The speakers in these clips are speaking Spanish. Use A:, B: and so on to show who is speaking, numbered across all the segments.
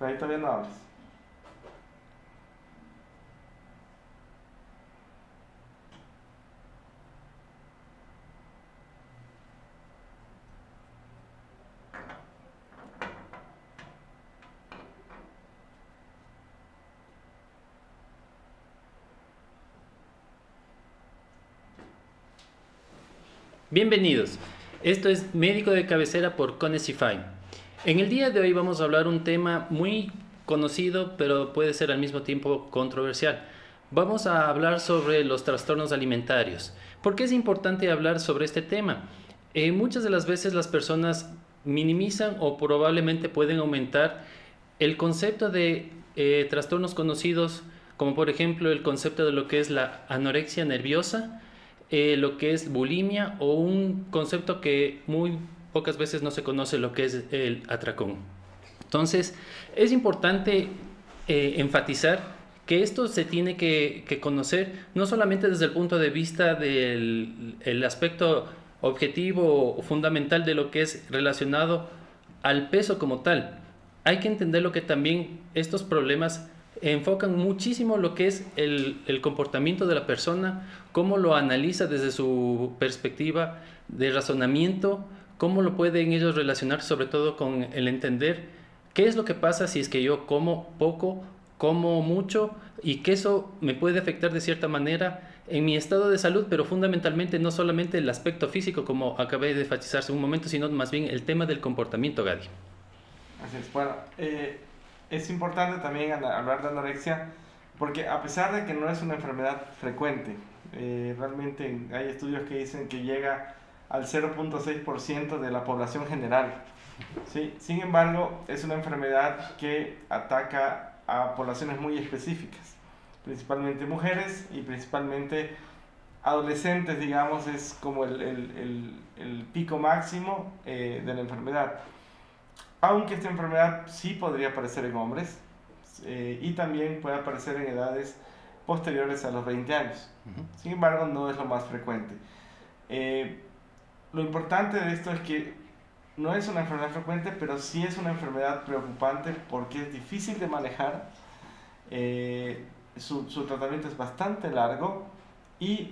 A: pero ahí todavía no hablas.
B: Bienvenidos. Esto es Médico de Cabecera por Conesify. En el día de hoy vamos a hablar un tema muy conocido, pero puede ser al mismo tiempo controversial. Vamos a hablar sobre los trastornos alimentarios. ¿Por qué es importante hablar sobre este tema? Muchas de las veces las personas minimizan o probablemente pueden aumentar el concepto de trastornos conocidos, como por ejemplo el concepto de lo que es la anorexia nerviosa, lo que es bulimia o un concepto que muy pocas veces no se conoce, lo que es el atracón. Entonces, es importante enfatizar que esto se tiene que conocer no solamente desde el punto de vista del el aspecto objetivo o fundamental de lo que es relacionado al peso como tal. Hay que entender lo que también estos problemas enfocan muchísimo lo que es el comportamiento de la persona, cómo lo analiza desde su perspectiva de razonamiento, cómo lo pueden ellos relacionar sobre todo con el entender qué es lo que pasa si es que yo como poco, como mucho y que eso me puede afectar de cierta manera en mi estado de salud, pero fundamentalmente no solamente el aspecto físico como acabé de enfatizar hace un momento, sino más bien el tema del comportamiento, Gadi.
A: Así es. Bueno, es importante también hablar de anorexia porque a pesar de que no es una enfermedad frecuente, realmente hay estudios que dicen que llega al 0.6% de la población general. ¿Sí? Sin embargo, es una enfermedad que ataca a poblaciones muy específicas, principalmente mujeres y principalmente adolescentes, digamos, es como el pico máximo de la enfermedad. Aunque esta enfermedad sí podría aparecer en hombres y también puede aparecer en edades posteriores a los 20 años. Sin embargo, no es lo más frecuente. Eh, lo importante de esto es que no es una enfermedad frecuente, pero sí es una enfermedad preocupante porque es difícil de manejar, su tratamiento es bastante largo y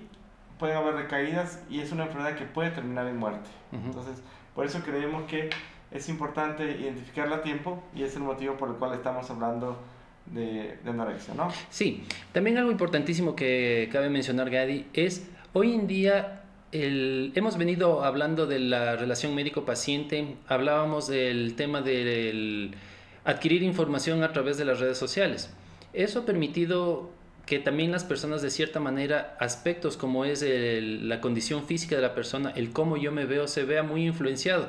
A: pueden haber recaídas y es una enfermedad que puede terminar en muerte. Entonces, por eso creemos que es importante identificarla a tiempo y es el motivo por el cual estamos hablando de anorexia, ¿no?
B: Sí, también algo importantísimo que cabe mencionar, Gadi, es hoy en día hemos venido hablando de la relación médico-paciente, hablábamos del tema del adquirir información a través de las redes sociales. Eso ha permitido que también las personas de cierta manera, aspectos como es la condición física de la persona, el cómo yo me veo, se vea muy influenciado.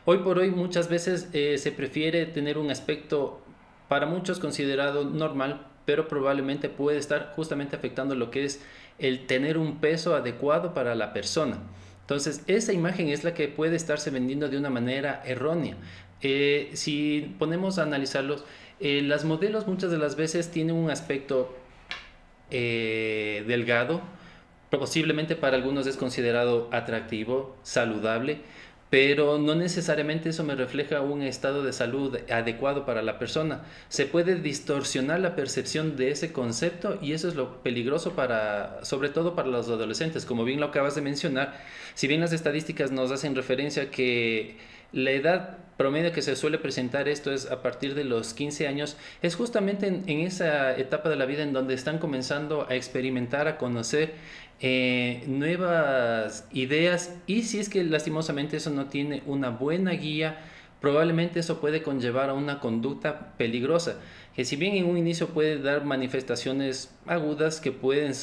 B: Hoy por hoy muchas veces se prefiere tener un aspecto para muchos considerado normal, pero probablemente puede estar justamente afectando lo que es el tener un peso adecuado para la persona. Entonces, esa imagen es la que puede estarse vendiendo de una manera errónea. Si ponemos a analizarlos, las modelos muchas de las veces tienen un aspecto delgado, posiblemente para algunos es considerado atractivo, saludable, pero no necesariamente eso me refleja un estado de salud adecuado para la persona. Se puede distorsionar la percepción de ese concepto y eso es lo peligroso para, sobre todo para los adolescentes. Como bien lo acabas de mencionar, si bien las estadísticas nos hacen referencia que la edad promedio que se suele presentar esto es a partir de los 15 años, es justamente en esa etapa de la vida en donde están comenzando a experimentar, a conocer nuevas ideas y si es que lastimosamente eso no tiene una buena guía, probablemente eso puede conllevar a una conducta peligrosa, que si bien en un inicio puede dar manifestaciones agudas que pueden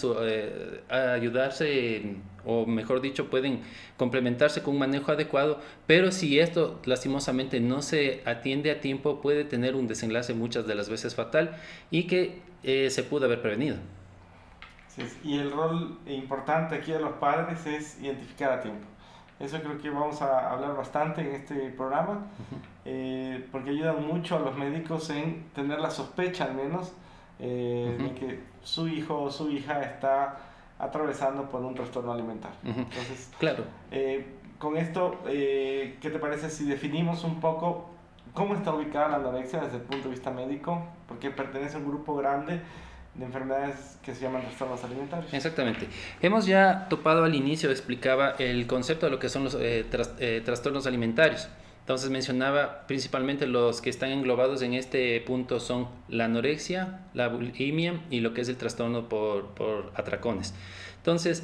B: ayudarse, o mejor dicho, pueden complementarse con un manejo adecuado, pero si esto lastimosamente no se atiende a tiempo, puede tener un desenlace muchas de las veces fatal y que se pudo haber prevenido.
A: Sí, y el rol importante aquí de los padres es identificar a tiempo. Eso creo que vamos a hablar bastante en este programa, porque ayudan mucho a los médicos en tener la sospecha al menos de que su hijo o su hija está atravesando por un trastorno alimentario. Entonces,
B: Claro.
A: con esto, ¿qué te parece si definimos un poco ¿Cómo está ubicada la anorexia desde el punto de vista médico? Porque pertenece a un grupo grande de enfermedades que se llaman trastornos alimentarios.
B: Exactamente. Hemos ya topado al inicio, explicaba el concepto de lo que son los trastornos alimentarios. Entonces mencionaba principalmente los que están englobados en este punto son la anorexia, la bulimia y lo que es el trastorno por atracones. Entonces,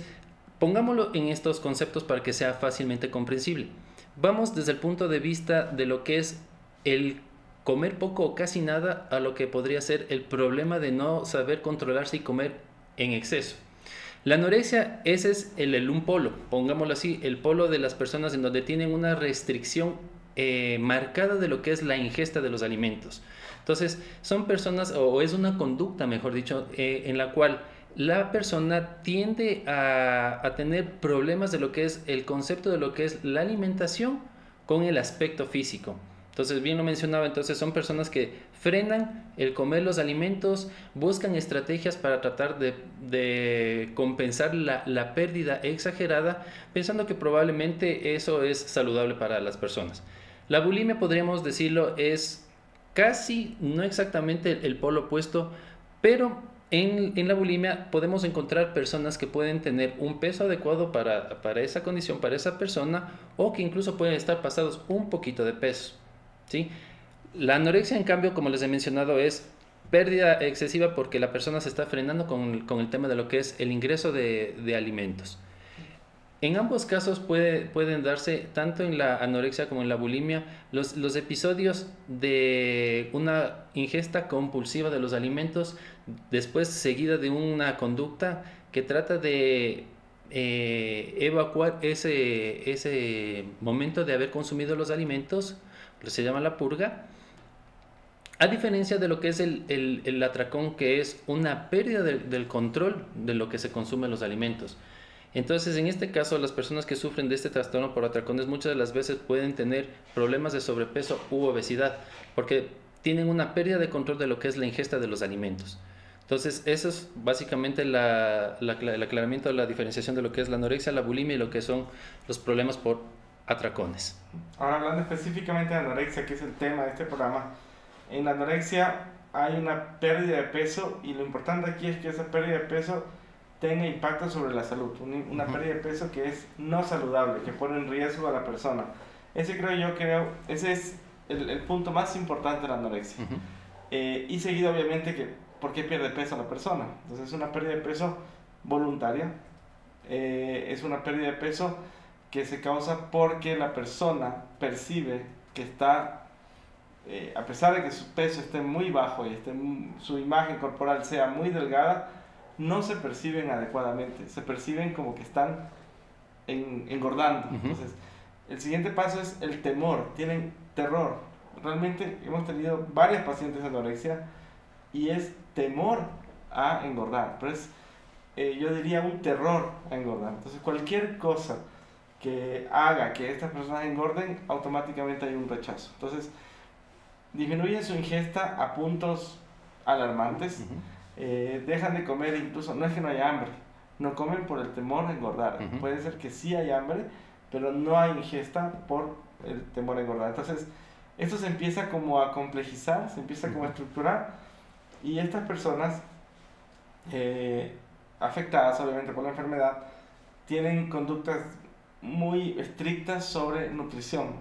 B: pongámoslo en estos conceptos para que sea fácilmente comprensible. Vamos desde el punto de vista de lo que es el comer poco o casi nada a lo que podría ser el problema de no saber controlarse y comer en exceso. La anorexia, ese es un polo, pongámoslo así, el polo de las personas en donde tienen una restricción marcada de lo que es la ingesta de los alimentos. Entonces, son personas, o es una conducta, mejor dicho, en la cual la persona tiende a tener problemas de lo que es el concepto de lo que es la alimentación con el aspecto físico. Entonces, bien lo mencionaba, entonces son personas que frenan el comer los alimentos, buscan estrategias para tratar de compensar la pérdida exagerada, pensando que probablemente eso es saludable para las personas. La bulimia, podríamos decirlo, es casi, no exactamente el polo opuesto, pero en la bulimia podemos encontrar personas que pueden tener un peso adecuado para esa condición, para esa persona, o que incluso pueden estar pasados un poquito de peso, ¿sí? La anorexia, en cambio, como les he mencionado, es pérdida excesiva porque la persona se está frenando con el tema de lo que es el ingreso de alimentos. En ambos casos pueden darse, tanto en la anorexia como en la bulimia, los episodios de una ingesta compulsiva de los alimentos, después seguida de una conducta que trata de evacuar ese momento de haber consumido los alimentos, que se llama la purga, a diferencia de lo que es el atracón, que es una pérdida del control de lo que se consume los alimentos. Entonces, en este caso, las personas que sufren de este trastorno por atracones muchas de las veces pueden tener problemas de sobrepeso u obesidad, porque tienen una pérdida de control de lo que es la ingesta de los alimentos. Entonces, eso es básicamente el aclaramiento, la diferenciación de lo que es la anorexia, la bulimia y lo que son los problemas por atracones.
A: Ahora, hablando específicamente de anorexia, que es el tema de este programa, en la anorexia hay una pérdida de peso y lo importante aquí es que esa pérdida de peso tenga impacto sobre la salud, una pérdida de peso que es no saludable, que pone en riesgo a la persona. Ese ese es el punto más importante de la anorexia. Y seguido, obviamente, que ¿por qué pierde peso la persona? Entonces es una pérdida de peso voluntaria, es una pérdida de peso que se causa porque la persona percibe que está, a pesar de que su peso esté muy bajo y su imagen corporal sea muy delgada, no se perciben adecuadamente, se perciben como que están engordando. Entonces, el siguiente paso es el temor, tienen terror. Realmente hemos tenido varias pacientes de anorexia y es temor a engordar, pero es, yo diría, un terror a engordar. Entonces, cualquier cosa que haga que estas personas engorden, automáticamente hay un rechazo. Entonces, disminuyen su ingesta a puntos alarmantes. Dejan de comer, incluso no es que no haya hambre, no comen por el temor a engordar. Puede ser que sí hay hambre, pero no hay ingesta por el temor a engordar. Entonces, esto se empieza como a complejizar, se empieza como a estructurar, y estas personas afectadas obviamente por la enfermedad tienen conductas muy estrictas sobre nutrición.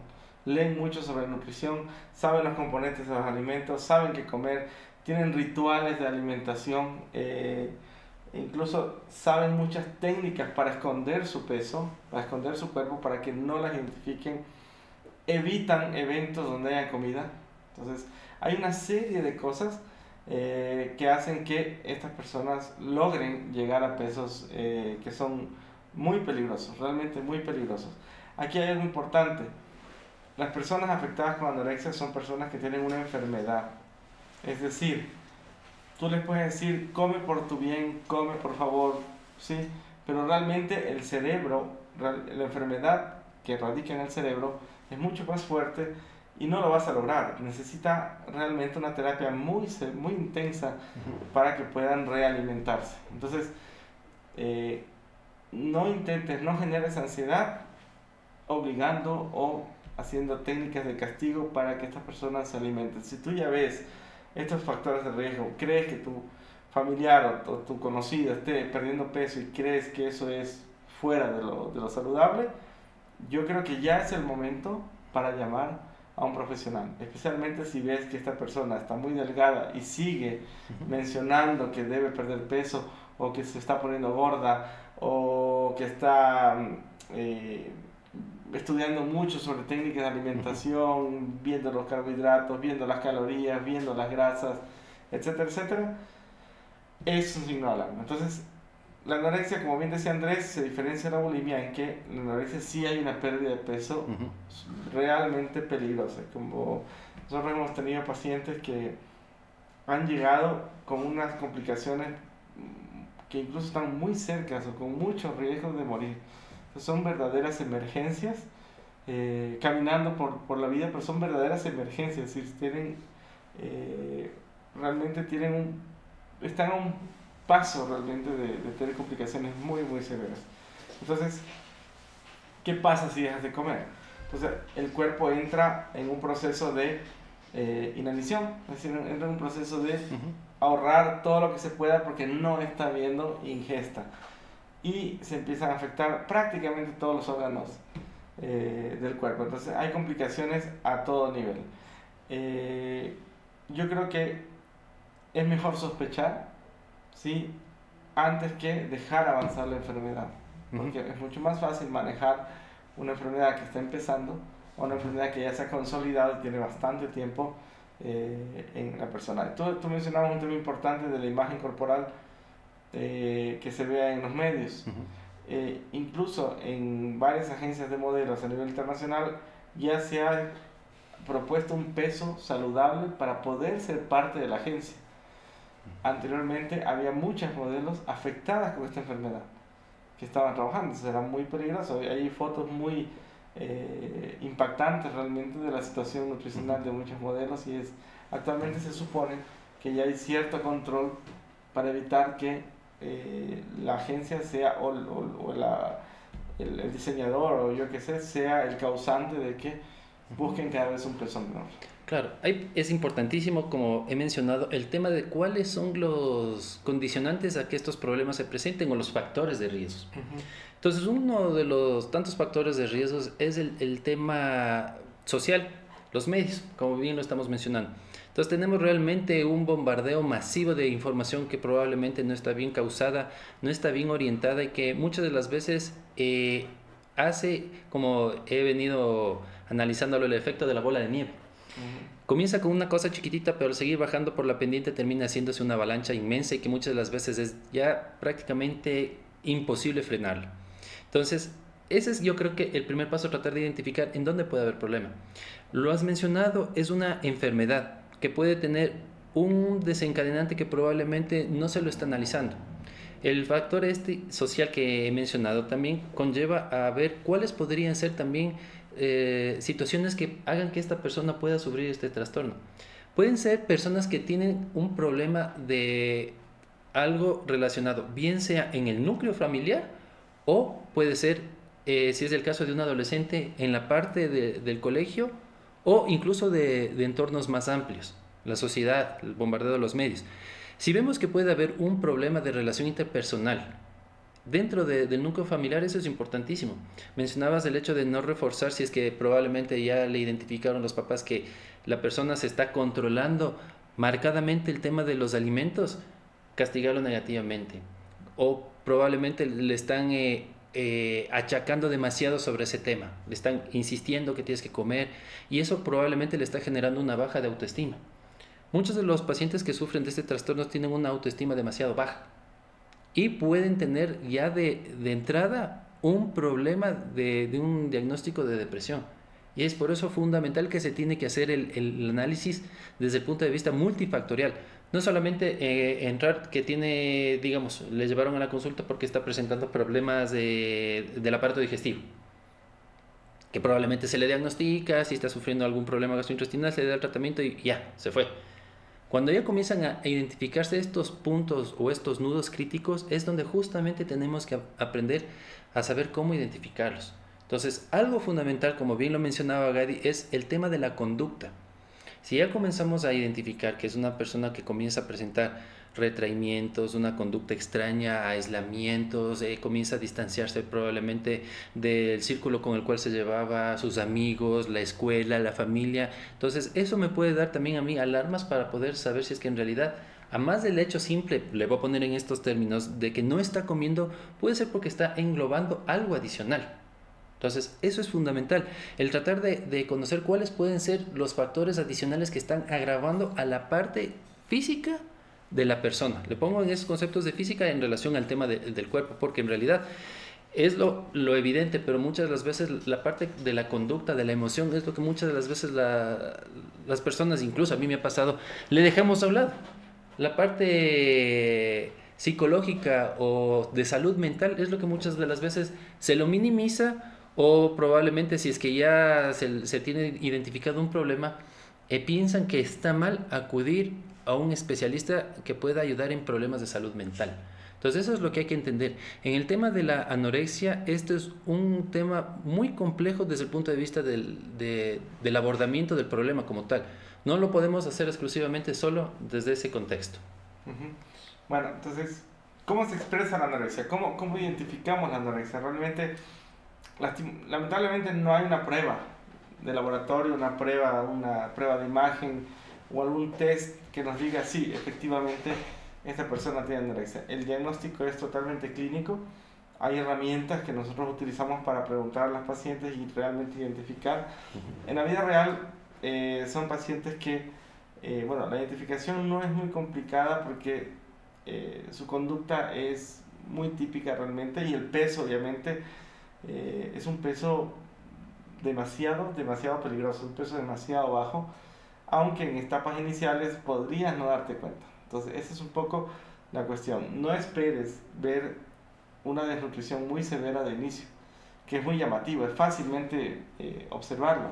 A: Leen mucho sobre nutrición, saben los componentes de los alimentos, saben qué comer, tienen rituales de alimentación, incluso saben muchas técnicas para esconder su peso, para esconder su cuerpo, para que no las identifiquen, evitan eventos donde haya comida. Entonces, hay una serie de cosas que hacen que estas personas logren llegar a pesos que son muy peligrosos, realmente muy peligrosos. Aquí hay algo importante. Las personas afectadas con anorexia son personas que tienen una enfermedad. Es decir, tú les puedes decir, come por tu bien, come por favor, ¿sí? Pero realmente el cerebro, la enfermedad que radica en el cerebro es mucho más fuerte y no lo vas a lograr. Necesita realmente una terapia muy intensa para que puedan realimentarse. Entonces, no intentes, no generes ansiedad obligando o haciendo técnicas de castigo para que estas personas se alimenten. Si tú ya ves estos factores de riesgo, crees que tu familiar o tu conocido esté perdiendo peso y crees que eso es fuera de lo saludable, yo creo que ya es el momento para llamar a un profesional, especialmente si ves que esta persona está muy delgada y sigue mencionando que debe perder peso o que se está poniendo gorda o que está estudiando mucho sobre técnicas de alimentación, viendo los carbohidratos, viendo las calorías, viendo las grasas, etcétera, etcétera, es un signo de alarma. Entonces, la anorexia, como bien decía Andrés, se diferencia de la bulimia en que en la anorexia sí hay una pérdida de peso realmente peligrosa. Como nosotros hemos tenido pacientes que han llegado con unas complicaciones que incluso están muy cercas o con muchos riesgos de morir. Entonces, son verdaderas emergencias, caminando por la vida, pero son verdaderas emergencias. Es decir, tienen, realmente están a un paso realmente de tener complicaciones muy, muy severas. Entonces, ¿qué pasa si dejas de comer? Entonces, el cuerpo entra en un proceso de inanición, es decir, entra en un proceso de ahorrar todo lo que se pueda porque no está habiendo ingesta. Y se empiezan a afectar prácticamente todos los órganos del cuerpo. Entonces, hay complicaciones a todo nivel. Yo creo que es mejor sospechar, ¿sí?, antes que dejar avanzar la enfermedad, porque es mucho más fácil manejar una enfermedad que está empezando o una enfermedad que ya se ha consolidado y tiene bastante tiempo en la persona. Tú mencionabas un tema importante de la imagen corporal que se vea en los medios. Incluso en varias agencias de modelos a nivel internacional ya se ha propuesto un peso saludable para poder ser parte de la agencia. Anteriormente había muchas modelos afectadas con esta enfermedad que estaban trabajando, entonces era muy peligroso. Hay fotos muy impactantes realmente de la situación nutricional de muchos modelos y actualmente se supone que ya hay cierto control para evitar que la agencia sea el diseñador o yo que sé, sea el causante de que busquen cada vez un peso menor.
B: Claro, es importantísimo, como he mencionado, el tema de cuáles son los condicionantes a que estos problemas se presenten o los factores de riesgo. Entonces, uno de los tantos factores de riesgo es el tema social, los medios, como bien lo estamos mencionando. Entonces, tenemos realmente un bombardeo masivo de información que probablemente no está bien causada, no está bien orientada y que muchas de las veces hace, como he venido analizándolo, el efecto de la bola de nieve. Comienza con una cosa chiquitita, pero al seguir bajando por la pendiente termina haciéndose una avalancha inmensa y que muchas de las veces es ya prácticamente imposible frenarla. Entonces, ese es, yo creo que el primer paso, tratar de identificar en dónde puede haber problema. Lo has mencionado, es una enfermedad que puede tener un desencadenante que probablemente no se lo está analizando. El factor social que he mencionado también conlleva a ver cuáles podrían ser también situaciones que hagan que esta persona pueda sufrir este trastorno. Pueden ser personas que tienen un problema de algo relacionado, bien sea en el núcleo familiar o puede ser, si es el caso de un adolescente, en la parte del colegio o incluso de entornos más amplios, la sociedad, el bombardeo de los medios. Si vemos que puede haber un problema de relación interpersonal dentro del núcleo familiar, eso es importantísimo. Mencionabas el hecho de no reforzar si es que probablemente ya le identificaron los papás que la persona se está controlando marcadamente el tema de los alimentos, castigarlo negativamente. O probablemente le están achacando demasiado sobre ese tema, le están insistiendo que tienes que comer y eso probablemente le está generando una baja de autoestima. Muchos de los pacientes que sufren de este trastorno tienen una autoestima demasiado baja y pueden tener ya de entrada un problema de un diagnóstico de depresión. Y es por eso fundamental que se tiene que hacer el análisis desde el punto de vista multifactorial. No solamente entrar que tiene, digamos, le llevaron a la consulta porque está presentando problemas del aparato digestivo, que probablemente se le diagnostica, si está sufriendo algún problema gastrointestinal, se le da el tratamiento y ya, se fue. Cuando ya comienzan a identificarse estos puntos o estos nudos críticos, es donde justamente tenemos que aprender a saber cómo identificarlos. Entonces, algo fundamental, como bien lo mencionaba Gadi, es el tema de la conducta. Si ya comenzamos a identificar que es una persona que comienza a presentar retraimientos, una conducta extraña, aislamientos, comienza a distanciarse probablemente del círculo con el cual se llevaba, sus amigos, la escuela, la familia, entonces eso me puede dar también a mí alarmas para poder saber si es que en realidad, a más del hecho simple, le voy a poner en estos términos, de que no está comiendo, puede ser porque está englobando algo adicional. Entonces, eso es fundamental, el tratar de conocer cuáles pueden ser los factores adicionales que están agravando a la parte física de la persona. Le pongo en esos conceptos de física en relación al tema del cuerpo, porque en realidad es lo evidente, pero muchas de las veces la parte de la conducta, de la emoción, es lo que muchas de las veces las personas, incluso a mí me ha pasado, le dejamos a un lado. La parte psicológica o de salud mental es lo que muchas de las veces se lo minimiza, o probablemente si es que ya se tiene identificado un problema, piensan que está mal acudir a un especialista que pueda ayudar en problemas de salud mental. Entonces eso es lo que hay que entender. En el tema de la anorexia, esto es un tema muy complejo desde el punto de vista del abordamiento del problema como tal. No lo podemos hacer exclusivamente solo desde ese contexto.
A: Ujú. Bueno, entonces, ¿cómo se expresa la anorexia? ¿Cómo identificamos la anorexia? Realmente, lamentablemente no hay una prueba de laboratorio, una prueba de imagen o algún test que nos diga sí, efectivamente esta persona tiene anorexia. El diagnóstico es totalmente clínico. Hay herramientas que nosotros utilizamos para preguntar a los pacientes y realmente identificar. En la vida real son pacientes que, bueno, la identificación no es muy complicada porque su conducta es muy típica realmente, y el peso obviamente es un peso demasiado peligroso, un peso demasiado bajo, aunque en etapas iniciales podrías no darte cuenta. Entonces esa es un poco la cuestión. No esperes ver una desnutrición muy severa de inicio, que es muy llamativa, es fácilmente observarla.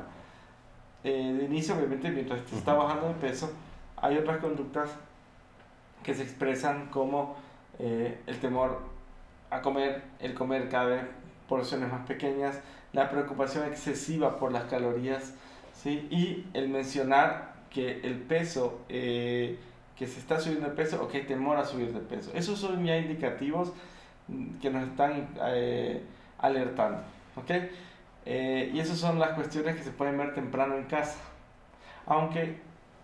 A: De inicio, obviamente, mientras te está bajando de peso, hay otras conductas que se expresan como el temor a comer, el comer cada vez porciones más pequeñas, la preocupación excesiva por las calorías, ¿sí? Y el mencionar que el peso, que se está subiendo de peso o que hay temor a subir de peso. Esos son ya indicativos que nos están alertando, ¿ok? Y esas son las cuestiones que se pueden ver temprano en casa. Aunque,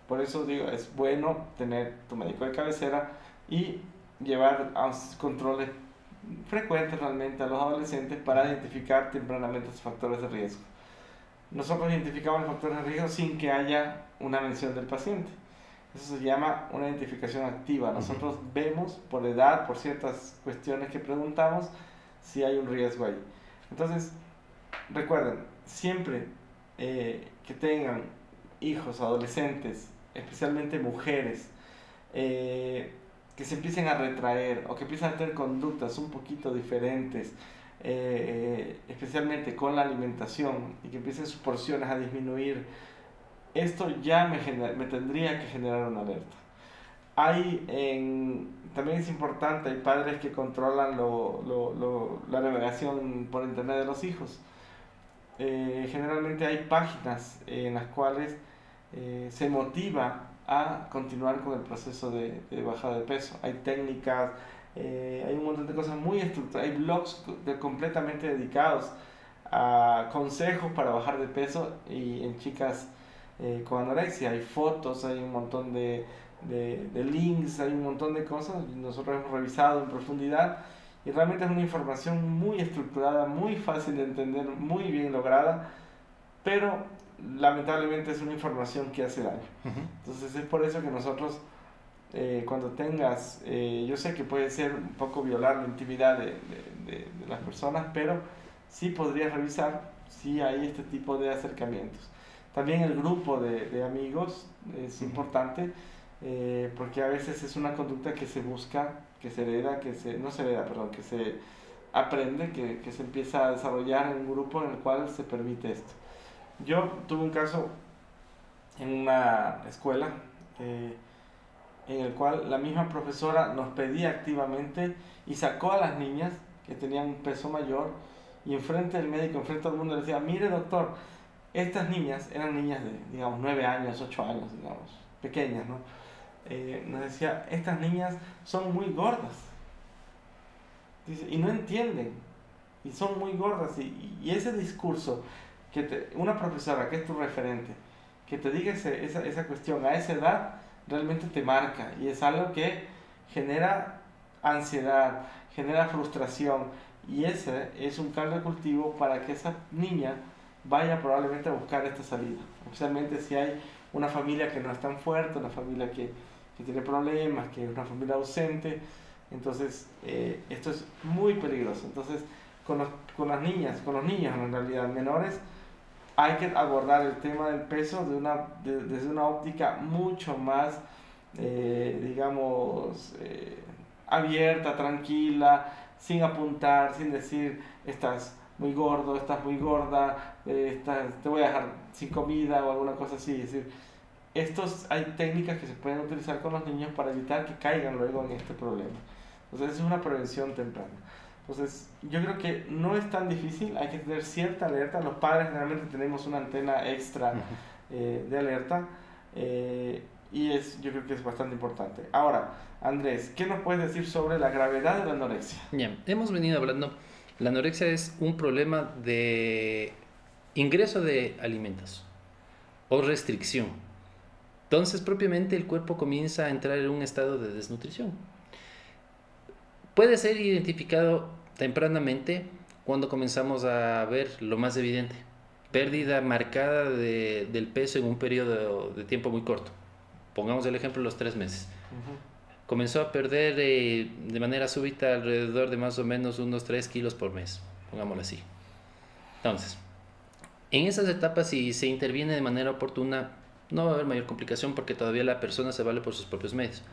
A: por eso digo, es bueno tener tu médico de cabecera y llevar a controles frecuentes realmente a los adolescentes para identificar tempranamente esos factores de riesgo. Nosotros identificamos los factores de riesgo sin que haya una mención del paciente. Eso se llama una identificación activa. Nosotros vemos por edad, por ciertas cuestiones que preguntamos, si hay un riesgo ahí. Entonces, recuerden, siempre que tengan hijos, adolescentes, especialmente mujeres, que se empiecen a retraer o que empiecen a tener conductas un poquito diferentes, especialmente con la alimentación, y que empiecen sus porciones a disminuir, esto ya me tendría que generar una alerta. También es importante, hay padres que controlan la navegación por internet de los hijos. Generalmente hay páginas en las cuales se motiva a continuar con el proceso de bajada de peso. Hay técnicas, hay un montón de cosas muy estructuradas, hay blogs completamente dedicados a consejos para bajar de peso y en chicas con anorexia. Hay fotos, hay un montón de links, hay un montón de cosas. Nosotros hemos revisado en profundidad y realmente es una información muy estructurada, muy fácil de entender, muy bien lograda, pero lamentablemente es una información que hace daño. Entonces es por eso que nosotros, cuando tengas, yo sé que puede ser un poco violar la intimidad de las personas, pero sí podrías revisar si hay este tipo de acercamientos. También el grupo de amigos es importante, porque a veces es una conducta que se busca, que se hereda, que se aprende, que se empieza a desarrollar en un grupo en el cual se permite esto. Yo tuve un caso en una escuela en el cual la misma profesora nos pedía activamente y sacó a las niñas que tenían un peso mayor y enfrente del médico, enfrente de todo el mundo, le decía, mire doctor, estas niñas eran niñas de, digamos, 9 años, 8 años, digamos, pequeñas, ¿no? Nos decía, estas niñas son muy gordas. Dice, y no entienden, y son muy gordas. Y ese discurso, una profesora que es tu referente, que te diga esa cuestión a esa edad, realmente te marca. Y es algo que genera ansiedad, genera frustración. Y ese es un caldo de cultivo para que esa niña vaya probablemente a buscar esta salida. Especialmente si hay una familia que no es tan fuerte, una familia que tiene problemas, que es una familia ausente. Entonces, esto es muy peligroso. Entonces, con las niñas, con los niños en realidad menores, hay que abordar el tema del peso desde una óptica mucho más, digamos, abierta, tranquila, sin apuntar, sin decir, estás muy gordo, estás muy gorda, te voy a dejar sin comida o alguna cosa así. Es decir, hay técnicas que se pueden utilizar con los niños para evitar que caigan luego en este problema. Entonces, es una prevención temprana. Entonces, yo creo que no es tan difícil, hay que tener cierta alerta. Los padres generalmente tenemos una antena extra de alerta y yo creo que es bastante importante. Ahora, Andrés, ¿qué nos puedes decir sobre la gravedad de la anorexia?
B: Bien, hemos venido hablando, la anorexia es un problema de ingreso de alimentos o restricción. Entonces, propiamente el cuerpo comienza a entrar en un estado de desnutrición. Puede ser identificado tempranamente cuando comenzamos a ver lo más evidente, pérdida marcada del peso en un periodo de tiempo muy corto. Pongamos el ejemplo de los 3 meses. Comenzó a perder de manera súbita alrededor de más o menos unos 3 kilos por mes, pongámoslo así. Entonces, en esas etapas, si se interviene de manera oportuna, no va a haber mayor complicación porque todavía la persona se vale por sus propios medios.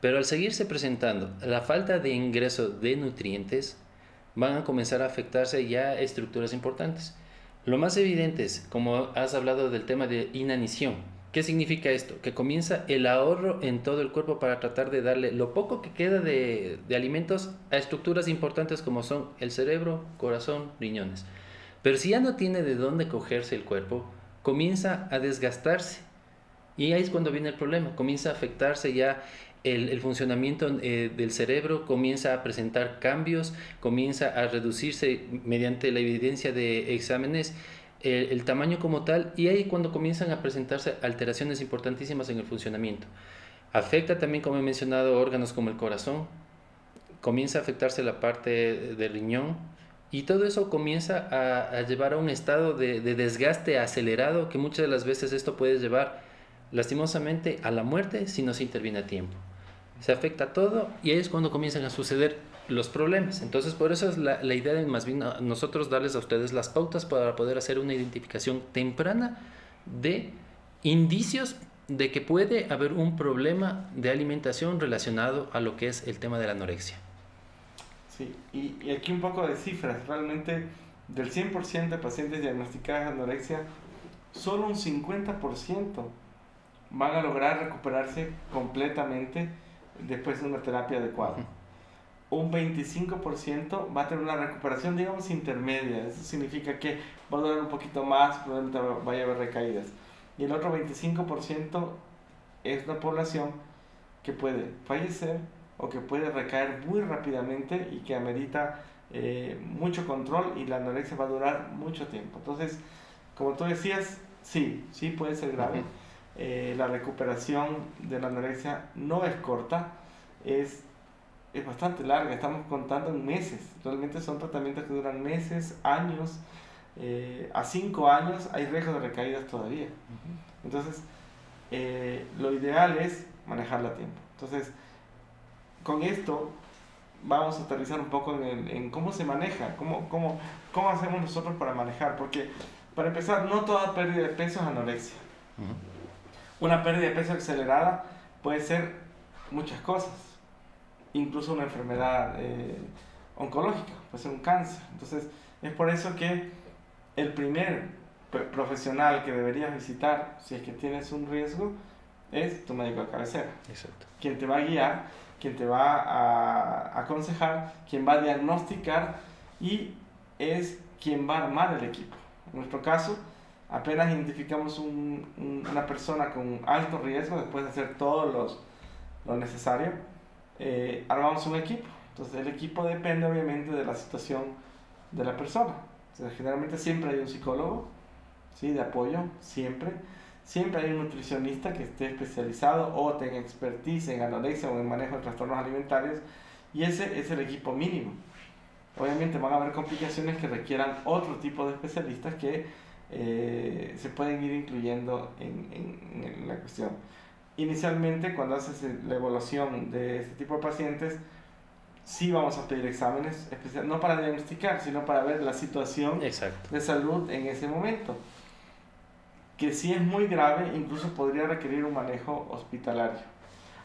B: Pero al seguirse presentando la falta de ingreso de nutrientes, van a comenzar a afectarse ya estructuras importantes. Lo más evidente es, como has hablado del tema de inanición. ¿Qué significa esto? Que comienza el ahorro en todo el cuerpo para tratar de darle lo poco que queda de alimentos a estructuras importantes como son el cerebro, corazón, riñones. Pero si ya no tiene de dónde cogerse el cuerpo, comienza a desgastarse. Y ahí es cuando viene el problema. Comienza a afectarse ya el funcionamiento del cerebro, comienza a presentar cambios, comienza a reducirse mediante la evidencia de exámenes el tamaño como tal, y ahí cuando comienzan a presentarse alteraciones importantísimas en el funcionamiento. Afecta también, como he mencionado, órganos como el corazón, comienza a afectarse la parte del riñón, y todo eso comienza a llevar a un estado de desgaste acelerado, que muchas de las veces esto puede llevar lastimosamente a la muerte si no se interviene a tiempo. Se afecta todo y ahí es cuando comienzan a suceder los problemas. Entonces, por eso es la idea de más bien nosotros darles a ustedes las pautas para poder hacer una identificación temprana de indicios de que puede haber un problema de alimentación relacionado a lo que es el tema de la anorexia.
A: Sí, y aquí un poco de cifras. Realmente, del 100% de pacientes diagnosticados de anorexia, solo un 50% van a lograr recuperarse completamente después de una terapia adecuada. Un 25% va a tener una recuperación, digamos, intermedia. Eso significa que va a durar un poquito más, probablemente vaya a haber recaídas. Y el otro 25% es una población que puede fallecer o que puede recaer muy rápidamente y que amerita mucho control, y la anorexia va a durar mucho tiempo. Entonces, como tú decías, sí puede ser grave. La recuperación de la anorexia no es corta, es bastante larga. Estamos contando en meses. Realmente son tratamientos que duran meses, años. A 5 años hay riesgo de recaídas todavía. Entonces, lo ideal es manejarla a tiempo. Entonces, con esto vamos a aterrizar un poco en cómo se maneja, cómo hacemos nosotros para manejar. Porque, para empezar, no toda pérdida de peso es anorexia. Una pérdida de peso acelerada puede ser muchas cosas, incluso una enfermedad oncológica, puede ser un cáncer. Entonces, es por eso que el primer profesional que deberías visitar, si es que tienes un riesgo, es tu médico de cabecera.
B: Exacto.
A: Quien te va a guiar, quien te va a aconsejar, quien va a diagnosticar y es quien va a armar el equipo. En nuestro caso, apenas identificamos una persona con alto riesgo, después de hacer todo lo necesario, armamos un equipo. Entonces el equipo depende obviamente de la situación de la persona. Entonces, generalmente siempre hay un psicólogo, ¿sí?, de apoyo, siempre. Siempre hay un nutricionista que esté especializado o tenga expertise en anorexia o en manejo de trastornos alimentarios, y ese es el equipo mínimo. Obviamente van a haber complicaciones que requieran otro tipo de especialistas que se pueden ir incluyendo en la cuestión. Inicialmente, cuando haces la evaluación de este tipo de pacientes, sí vamos a pedir exámenes especiales, no para diagnosticar, sino para ver la situación de salud en ese momento. Que si es muy grave, incluso podría requerir un manejo hospitalario.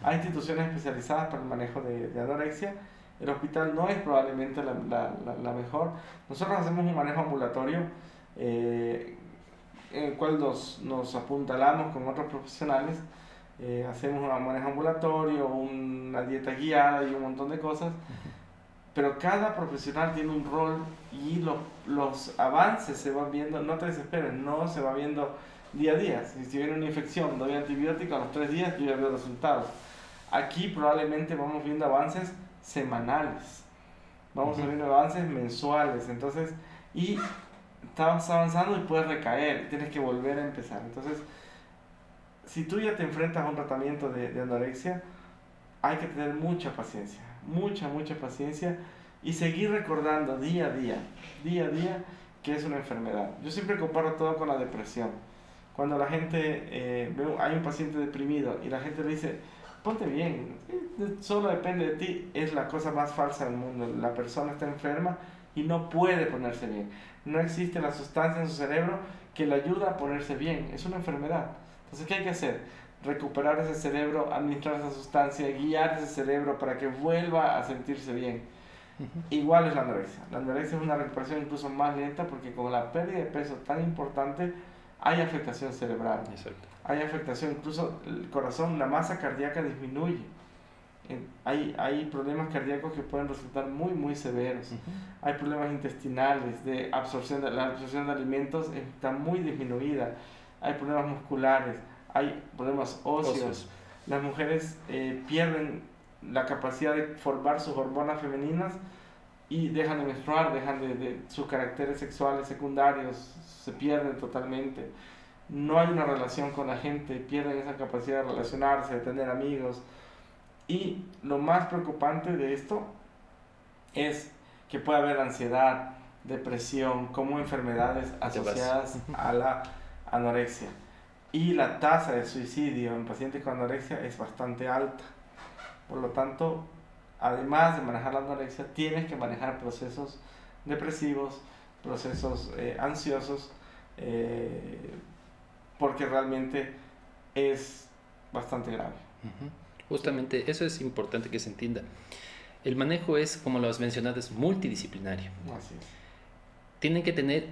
A: Hay instituciones especializadas para el manejo de anorexia. El hospital no es probablemente la mejor. Nosotros hacemos un manejo ambulatorio en el cual nos apuntalamos con otros profesionales. Hacemos un manejo ambulatorio, una dieta guiada y un montón de cosas. Pero cada profesional tiene un rol y los avances se van viendo, no te desesperes, no se va viendo día a día. Si viene una infección, doy antibiótico, a los 3 días yo ya veo resultados. Aquí probablemente vamos viendo avances semanales, vamos viendo avances mensuales, entonces, y estás avanzando y puedes recaer, tienes que volver a empezar. Entonces, si tú ya te enfrentas a un tratamiento de anorexia, hay que tener mucha paciencia, mucha paciencia, y seguir recordando día a día, que es una enfermedad. Yo siempre comparo todo con la depresión. Cuando la gente hay un paciente deprimido y la gente le dice, ponte bien, solo depende de ti, es la cosa más falsa del mundo. La persona está enferma y no puede ponerse bien. No existe la sustancia en su cerebro que le ayuda a ponerse bien. Es una enfermedad. Entonces, ¿qué hay que hacer? Recuperar ese cerebro, administrar esa sustancia, guiar ese cerebro para que vuelva a sentirse bien. Igual es la anorexia. La anorexia es una recuperación incluso más lenta porque con la pérdida de peso tan importante hay afectación cerebral.
B: Exacto.
A: Hay afectación, incluso el corazón, la masa cardíaca disminuye. Hay problemas cardíacos que pueden resultar muy severos. Hay problemas intestinales, la absorción de alimentos está muy disminuida. Hay problemas musculares, hay problemas óseos. Las mujeres pierden la capacidad de formar sus hormonas femeninas y dejan de menstruar, sus caracteres sexuales secundarios se pierden totalmente. No hay una relación con la gente, pierden esa capacidad de relacionarse, de tener amigos. Y lo más preocupante de esto es que puede haber ansiedad, depresión, como enfermedades asociadas a la anorexia. Y la tasa de suicidio en pacientes con anorexia es bastante alta. Por lo tanto, además de manejar la anorexia, tienes que manejar procesos depresivos, procesos ansiosos, porque realmente es bastante grave.
B: Justamente eso es importante que se entienda. El manejo es, como lo has mencionado, es multidisciplinario.
A: Así es.
B: Tienen que tener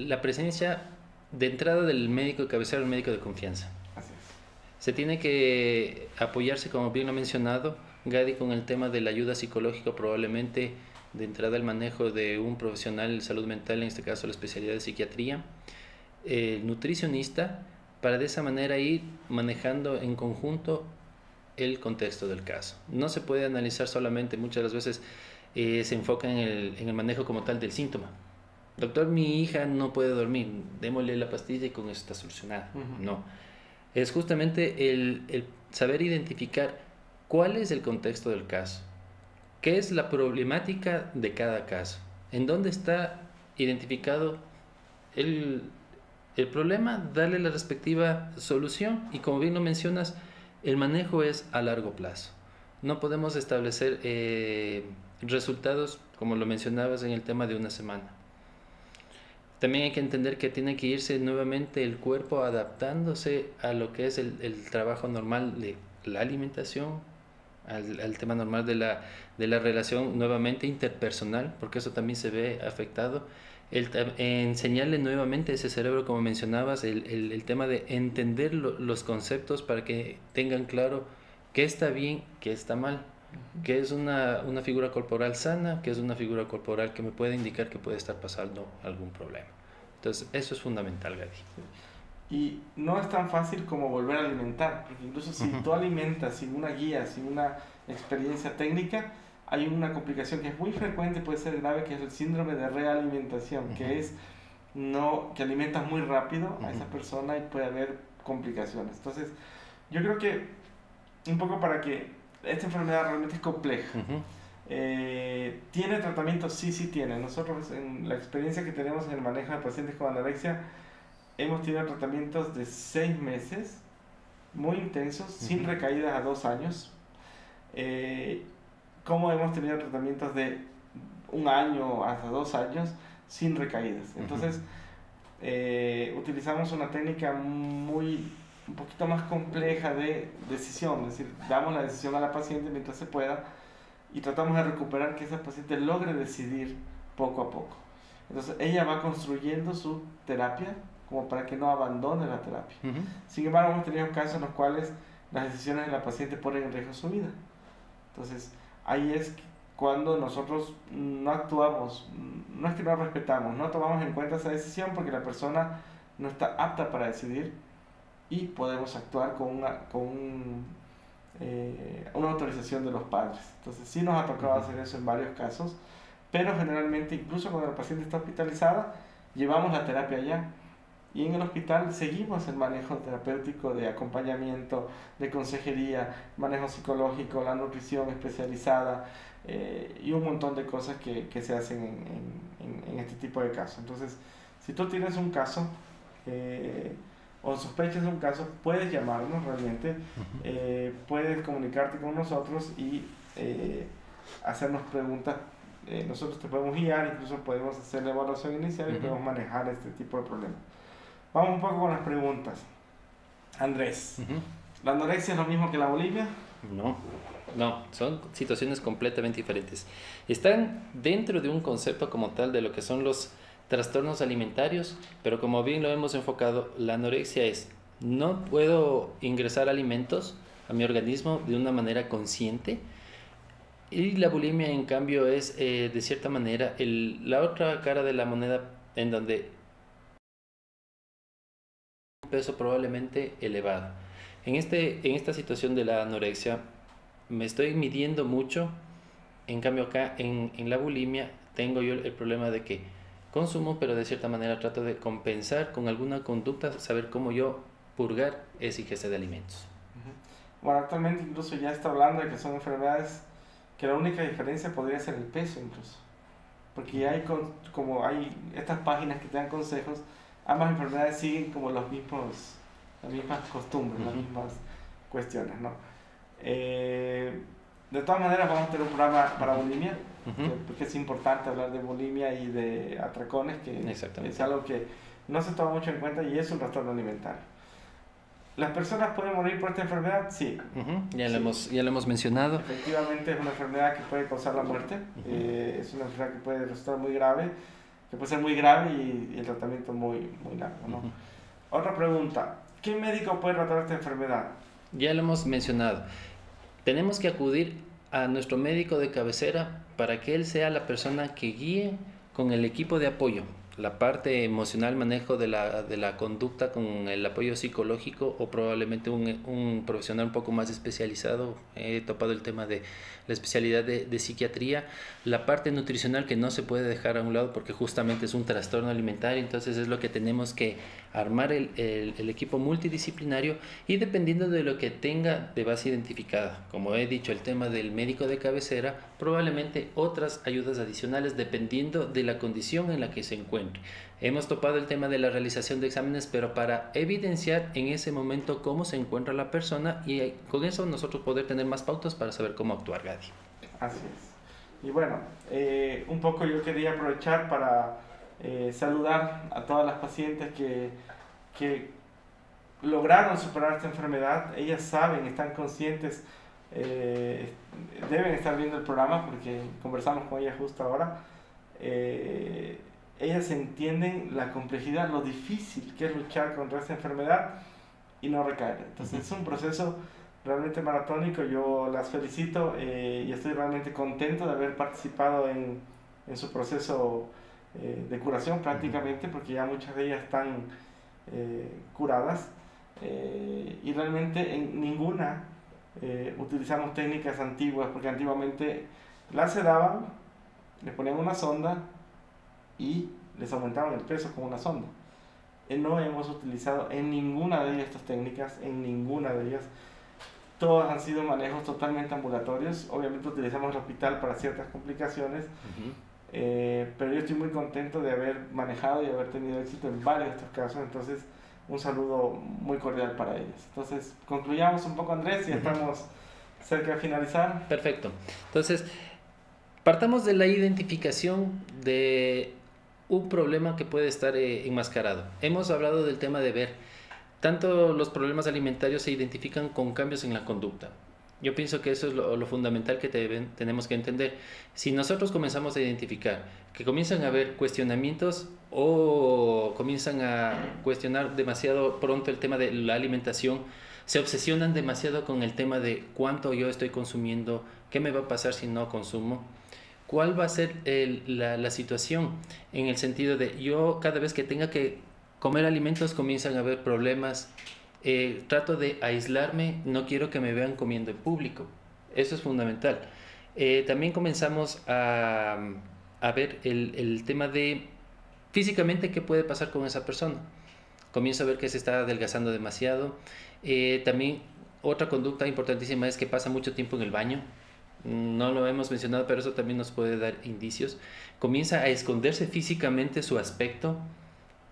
B: la presencia de entrada del médico de cabecera, el médico de confianza.
A: Así es.
B: Se tiene que apoyarse, como bien lo ha mencionado Gadi, con el tema de la ayuda psicológica, probablemente de entrada el manejo de un profesional de salud mental, en este caso la especialidad de psiquiatría, nutricionista, para de esa manera ir manejando en conjunto el contexto del caso. No se puede analizar solamente, muchas de las veces se enfoca en el manejo como tal del síntoma. Doctor, mi hija no puede dormir, démosle la pastilla y con eso está solucionado. No, es justamente el saber identificar cuál es el contexto del caso, qué es la problemática de cada caso, en dónde está identificado el problema, darle la respectiva solución, y como bien lo mencionas, el manejo es a largo plazo. No podemos establecer resultados, como lo mencionabas, en el tema de una semana. También hay que entender que tiene que irse nuevamente el cuerpo adaptándose a lo que es el trabajo normal de la alimentación, al tema normal de la relación nuevamente interpersonal, porque eso también se ve afectado. Enseñarle nuevamente a ese cerebro, como mencionabas, el tema de entender los conceptos para que tengan claro qué está bien, qué está mal. que es una figura corporal sana, que es una figura corporal que me puede indicar que puede estar pasando algún problema. Entonces, eso es fundamental, Gadi.
A: Y no es tan fácil como volver a alimentar, porque incluso si tú alimentas sin una guía, sin una experiencia técnica, hay una complicación que es muy frecuente, puede ser grave, que es el síndrome de realimentación, que es que alimentas muy rápido a esa persona y puede haber complicaciones. Entonces, yo creo que un poco para que esta enfermedad realmente es compleja. ¿Tiene tratamiento? Sí, sí tiene. Nosotros en la experiencia que tenemos en el manejo de pacientes con anorexia, hemos tenido tratamientos de 6 meses, muy intensos, sin recaídas a 2 años. Como hemos tenido tratamientos de 1 año hasta 2 años sin recaídas. Entonces, utilizamos una técnica un poquito más compleja de decisión, es decir, damos la decisión a la paciente mientras se pueda y tratamos de recuperar que esa paciente logre decidir poco a poco. Entonces, ella va construyendo su terapia como para que no abandone la terapia. Sin embargo, hemos tenido casos en los cuales las decisiones de la paciente ponen en riesgo su vida. Entonces, ahí es cuando nosotros no actuamos, no es que no respetamos, no tomamos en cuenta esa decisión porque la persona no está apta para decidir y podemos actuar con una autorización de los padres. Entonces, sí nos ha tocado hacer eso en varios casos, pero generalmente, incluso cuando la paciente está hospitalizada, llevamos la terapia allá. Y en el hospital seguimos el manejo terapéutico de acompañamiento, de consejería, manejo psicológico, la nutrición especializada y un montón de cosas que se hacen en este tipo de casos. Entonces, si tú tienes un caso o sospechas de un caso, puedes llamarnos realmente, puedes comunicarte con nosotros y hacernos preguntas. Nosotros te podemos guiar, incluso podemos hacer la evaluación inicial y podemos manejar este tipo de problemas. Vamos un poco con las preguntas. Andrés, ¿la anorexia es lo mismo que la bulimia?
B: No, son situaciones completamente diferentes. Están dentro de un concepto como tal de lo que son los trastornos alimentarios, pero como bien lo hemos enfocado, la anorexia es, no puedo ingresar alimentos a mi organismo de una manera consciente, y la bulimia en cambio es de cierta manera la otra cara de la moneda, en donde peso probablemente elevado. En esta situación de la anorexia me estoy midiendo mucho, en cambio acá en la bulimia tengo yo el problema de que consumo, pero de cierta manera trato de compensar con alguna conducta, saber cómo yo purgar esa ingesta de alimentos.
A: Bueno, actualmente incluso ya está hablando de que son enfermedades que la única diferencia podría ser el peso incluso, porque ya hay como hay estas páginas que te dan consejos. Ambas enfermedades siguen como las mismas costumbres, las mismas cuestiones, ¿no? De todas maneras vamos a tener un programa para bulimia, porque es importante hablar de bulimia y de atracones, que es algo que no se toma mucho en cuenta y es un trastorno alimentario. ¿Las personas pueden morir por esta enfermedad? Sí.
B: Ya lo hemos mencionado.
A: Efectivamente es una enfermedad que puede causar la muerte, es una enfermedad que puede resultar muy grave, que puede ser muy grave y el tratamiento muy largo, ¿no? Otra pregunta, ¿qué médico puede tratar esta enfermedad?
B: Ya lo hemos mencionado. Tenemos que acudir a nuestro médico de cabecera para que él sea la persona que guíe con el equipo de apoyo, la parte emocional, manejo de la conducta con el apoyo psicológico o probablemente un profesional un poco más especializado. He topado el tema de la especialidad de psiquiatría, la parte nutricional que no se puede dejar a un lado porque justamente es un trastorno alimentario, entonces es lo que tenemos que armar el equipo multidisciplinario y dependiendo de lo que tenga de base identificada, como he dicho, el tema del médico de cabecera, probablemente otras ayudas adicionales dependiendo de la condición en la que se encuentre. Hemos topado el tema de la realización de exámenes, pero para evidenciar en ese momento cómo se encuentra la persona y con eso nosotros poder tener más pautas para saber cómo actuar, Gadi.
A: Así es. Y bueno, un poco yo quería aprovechar para saludar a todas las pacientes que lograron superar esta enfermedad. Ellas saben, están conscientes, deben estar viendo el programa porque conversamos con ellas justo ahora. Ellas entienden la complejidad, lo difícil que es luchar contra esta enfermedad y no recaer. Entonces es un proceso realmente maratónico. Yo las felicito y estoy realmente contento de haber participado en su proceso de curación prácticamente, porque ya muchas de ellas están curadas y realmente en ninguna utilizamos técnicas antiguas, porque antiguamente las sedaban, les ponían una sonda y les aumentaban el peso con una sonda. No hemos utilizado en ninguna de ellas estas técnicas, en ninguna de ellas. Todas han sido manejos totalmente ambulatorios. Obviamente utilizamos el hospital para ciertas complicaciones, pero yo estoy muy contento de haber manejado y haber tenido éxito en varios de estos casos. Entonces, un saludo muy cordial para ellas. Entonces, concluyamos un poco, Andrés, y estamos cerca de finalizar.
B: Perfecto. Entonces, partamos de la identificación de un problema que puede estar enmascarado. Hemos hablado del tema de ver, tanto los problemas alimentarios se identifican con cambios en la conducta. Yo pienso que eso es lo fundamental que tenemos que entender. Si nosotros comenzamos a identificar que comienzan a haber cuestionamientos o comienzan a cuestionar demasiado pronto el tema de la alimentación, se obsesionan demasiado con el tema de cuánto yo estoy consumiendo, qué me va a pasar si no consumo, cuál va a ser la situación en el sentido de yo cada vez que tenga que comer alimentos comienzan a haber problemas. Trato de aislarme, no quiero que me vean comiendo en público. Eso es fundamental. También comenzamos a ver el tema de físicamente qué puede pasar con esa persona. Comienzo a ver que se está adelgazando demasiado. También otra conducta importantísima es que pasa mucho tiempo en el baño. No lo hemos mencionado, pero eso también nos puede dar indicios. Comienza a esconderse físicamente su aspecto.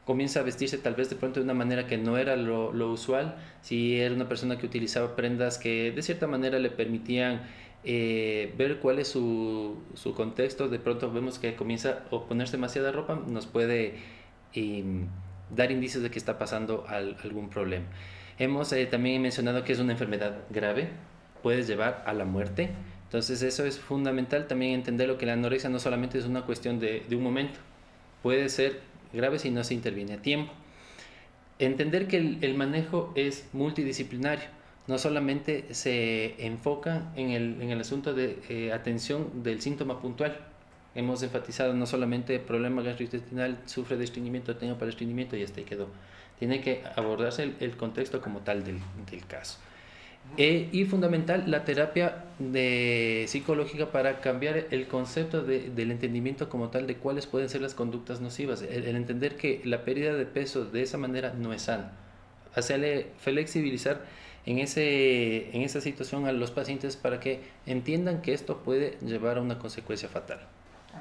B: Comienza a vestirse tal vez de pronto de una manera que no era lo usual. Si era una persona que utilizaba prendas que de cierta manera le permitían ver cuál es su contexto, de pronto vemos que comienza a ponerse demasiada ropa, nos puede dar indicios de que está pasando algún problema. Hemos también mencionado que es una enfermedad grave, puede llevar a la muerte. Entonces eso es fundamental también entender lo que la anorexia no solamente es una cuestión de un momento, puede ser grave si no se interviene a tiempo. Entender que el manejo es multidisciplinario, no solamente se enfoca en el asunto de atención del síntoma puntual. Hemos enfatizado no solamente problema gastrointestinal, sufre de estreñimiento, tenga para estreñimiento y hasta ahí quedó. Tiene que abordarse el contexto como tal del caso. Y fundamental la terapia psicológica para cambiar el concepto del entendimiento como tal de cuáles pueden ser las conductas nocivas, el entender que la pérdida de peso de esa manera no es sana, hacerle flexibilizar en esa situación a los pacientes para que entiendan que esto puede llevar a una consecuencia fatal.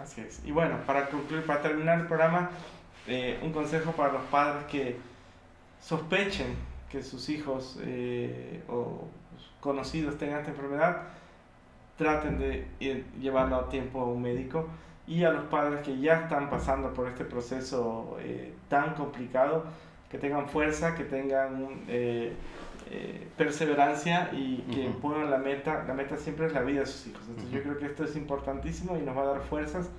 A: Así es. Y bueno, para concluir, para terminar el programa, un consejo para los padres que sospechen que sus hijos o conocidos tengan esta enfermedad, traten de llevarlo a tiempo a un médico. Y a los padres que ya están pasando por este proceso tan complicado, que tengan fuerza, que tengan perseverancia y que pongan la meta siempre es la vida de sus hijos. Entonces yo creo que esto es importantísimo y nos va a dar fuerzas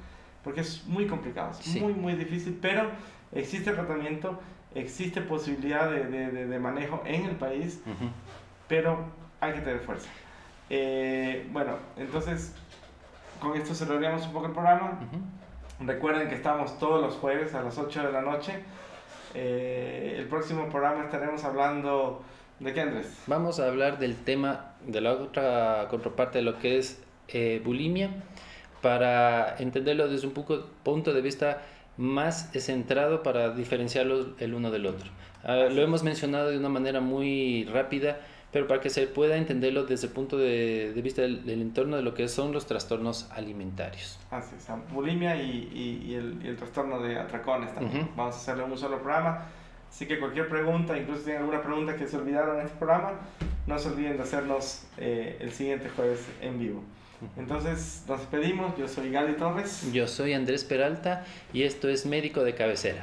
A: porque es muy complicado, es muy difícil, pero existe tratamiento, existe posibilidad de manejo en el país, pero hay que tener fuerza. Bueno, entonces con esto cerraríamos un poco el programa. Recuerden que estamos todos los jueves a las 8 de la noche. El próximo programa estaremos hablando ¿de qué, Andrés?
B: Vamos a hablar del tema de la otra contraparte de lo que es bulimia, para entenderlo desde un punto de vista más centrado para diferenciarlos el uno del otro. Lo hemos mencionado de una manera muy rápida, pero para que se pueda entenderlo desde el punto de vista del entorno de lo que son los trastornos alimentarios.
A: Así es, bulimia y el trastorno de atracones también. Vamos a hacerlo en un solo programa. Así que cualquier pregunta, incluso si tienen alguna pregunta que se olvidaron en este programa, no se olviden de hacernos el siguiente jueves en vivo. Entonces nos despedimos. Yo soy Gali Torres.
B: Yo soy Andrés Peralta y esto es Médico de Cabecera.